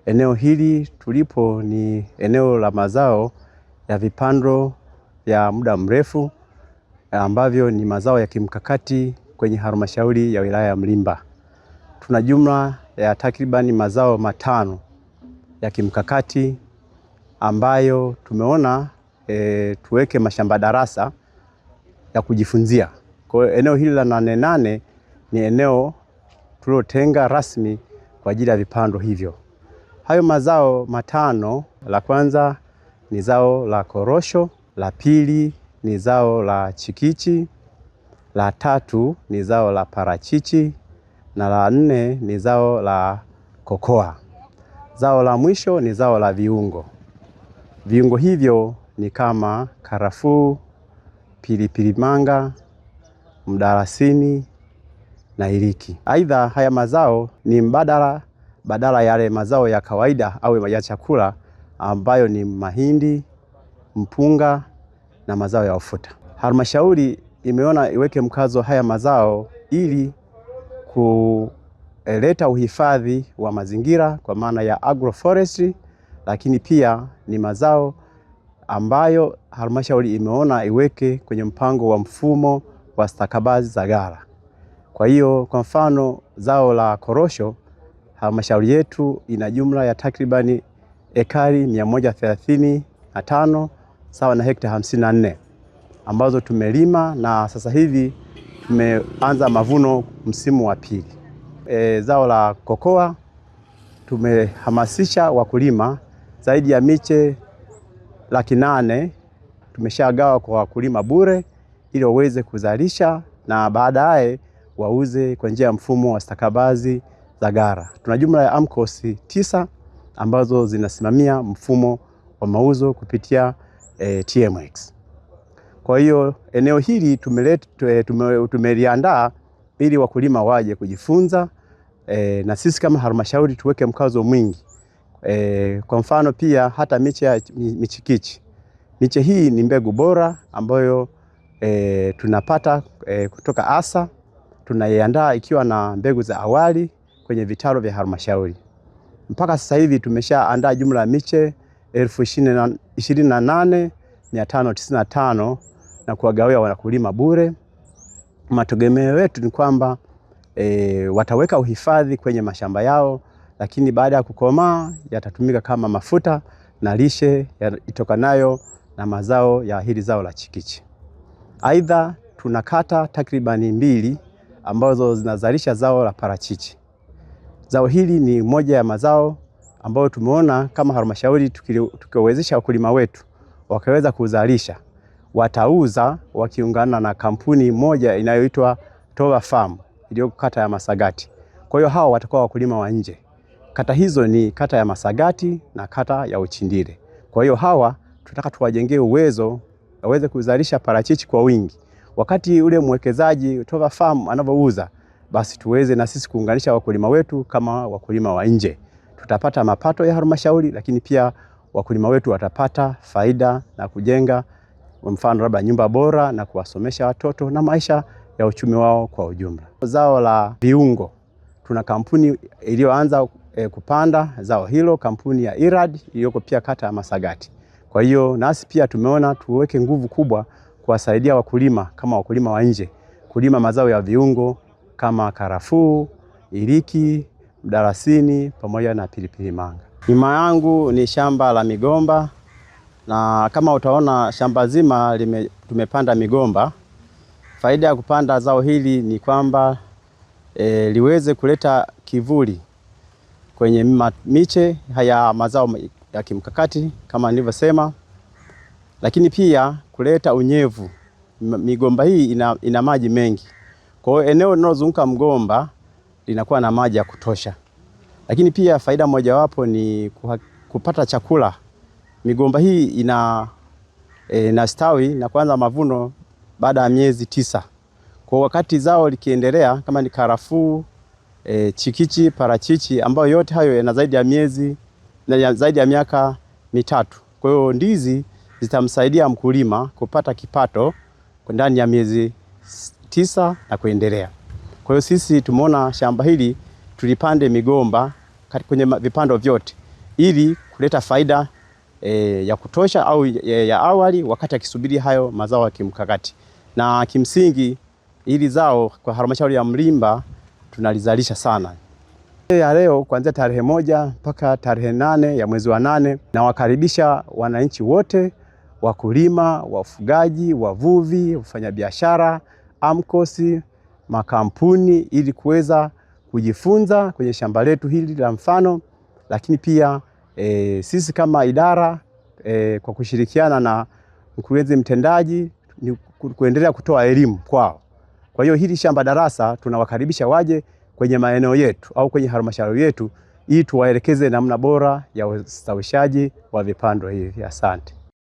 Eneo hili tulipo ni eneo la mazao ya vipando ya muda mrefu ambavyo ni mazao ya kimkakati kwenye halmashauri ya wilaya ya Mlimba. Tuna jumla ya takribani mazao 5 ya kimkakati ambayo tumeona tuweke mashamba darasa ya kujifunzia. Kwa hiyo eneo hili la 8 ni eneo tulotenga rasmi kwa ajili ya vipando hivyo. Hayo mazao 5, la kwanza ni zao la korosho, la pili ni zao la chikichi, la 3 ni zao la parachichi na la 4 ni zao la kokoa. Zao la mwisho ni zao la viungo. Viungo hivyo ni kama karafuu, pilipili manga, mdalasini na iliki. Aidha, haya mazao ni badala yale mazao ya kawaida au ya chakula ambayo ni mahindi, mpunga na mazao ya ufuta. Halmashauri imeona iweke mkazo haya mazao ili kuleta uhifadhi wa mazingira kwa maana ya agroforestry, lakini pia ni mazao ambayo halmashauri imeona iweke kwenye mpango wa mfumo wa stakabadhi za ghala. Kwa hiyo kwa mfano zao la korosho, halmashauri yetu ina jumla ya takribani ekari 135 sawa na hekta 54 ambazo tumelima na sasa hivi tumeanza mavuno msimu wa pili. Zao la kokoa tumehamasisha wakulima zaidi ya miche 800,000 tumeshagawa kwa wakulima bure ili waweze kuzalisha na baadaye wauze kwa njia ya mfumo wa stakabadhi za ghala. Tuna jumla ya AMCOS 9 ambazo zinasimamia mfumo wa mauzo kupitia TMX. Kwa hiyo eneo hili tumeliandaa ili wakulima waje kujifunza na sisi kama halmashauri tuweke mkazo mwingi. Kwa mfano pia hata miche ya michikichi. Miche hii ni mbegu bora ambayo tunapata kutoka ASA. Tunaiandaa ikiwa na mbegu za awali kwenye vitalu vya halmashauri. Mpaka sasa hivi tumeshaandaa jumla ya miche 28,595 na kuwagawia wakulima bure. Mategemeo yetu ni kwamba wataweka uhifadhi kwenye mashamba yao, lakini baada ya kukomaa yatatumika kama mafuta na lishe itokanayo na mazao ya hili zao la chikichi. Aidha, tuna kata takribani 2 ambazo zinazalisha zao la parachichi. Zao hili ni moja ya mazao ambayo tumeona kama halmashauri tukiwezesha wakulima wetu wakaweza kuzalisha, watauza wakiungana na kampuni moja inayoitwa Toa Farm iliyoko kata ya Masagati. Kwa hiyo hao watakuwa wakulima wa nje. Kata hizo ni kata ya Masagati na kata ya Uchindile. Kwa hiyo hawa tunataka tuwajengee uwezo waweze kuzalisha parachichi kwa wingi. Wakati ule mwekezaji Toa Farm anavyouza, basi tuweze na sisi kuunganisha wakulima wetu kama wakulima wa nje. Tutapata mapato ya halmashauri, lakini pia wakulima wetu watapata faida na kujenga mfano labda nyumba bora na kuwasomesha watoto na maisha ya uchumi wao kwa ujumla. Zao la viungo, tuna kampuni iliyoanza kupanda zao hilo, kampuni ya Irad iliyoko pia kata ya Masagati. Kwa hiyo nasi pia tumeona tuweke nguvu kubwa kuwasaidia wakulima kama wakulima wa nje kulima mazao ya viungo kama karafuu, iliki, mdalasini pamoja na pilipili manga. Nyuma yangu ni shamba la migomba na kama utaona shamba zima tumepanda migomba. Faida ya kupanda zao hili ni kwamba liweze kuleta kivuli kwenye miche haya mazao ya kimkakati kama nilivyosema, lakini pia kuleta unyevu. Migomba hii ina maji mengi. Kwa hiyo eneo linalozunguka mgomba linakuwa na maji ya kutosha. Lakini pia faida mojawapo ni kupata chakula. Migomba hii inastawi na kuanza mavuno baada ya miezi 9. Kwa wakati zao likiendelea kama ni karafuu, chikichi, parachichi ambayo yote hayo yana zaidi ya miezi na zaidi ya miaka 3. Kwa hiyo ndizi zitamsaidia mkulima kupata kipato ndani ya miezi 9 na kuendelea. Kwa hiyo sisi tumeona shamba hili tulipande migomba kwenye vipando vyote ili kuleta faida ya kutosha au ya awali wakati akisubiri hayo mazao ya kimkakati. Na kimsingi hili zao kwa halmashauri ya Mlimba tunalizalisha sana. Ya leo kuanzia tarehe 1 mpaka tarehe 8 ya mwezi wa 8, na wakaribisha wananchi wote, wakulima, wafugaji, wavuvi, wafanyabiashara, AMCOS, makampuni, ili kuweza kujifunza kwenye shamba letu hili la mfano. Lakini pia sisi kama idara kwa kushirikiana na mkurugenzi mtendaji ni kuendelea kutoa elimu kwao. Kwa hiyo hili shamba darasa tunawakaribisha waje kwenye maeneo yetu au kwenye halmashauri yetu ili tuwaelekeze namna bora ya ustawishaji wa vipando hivi. Asante.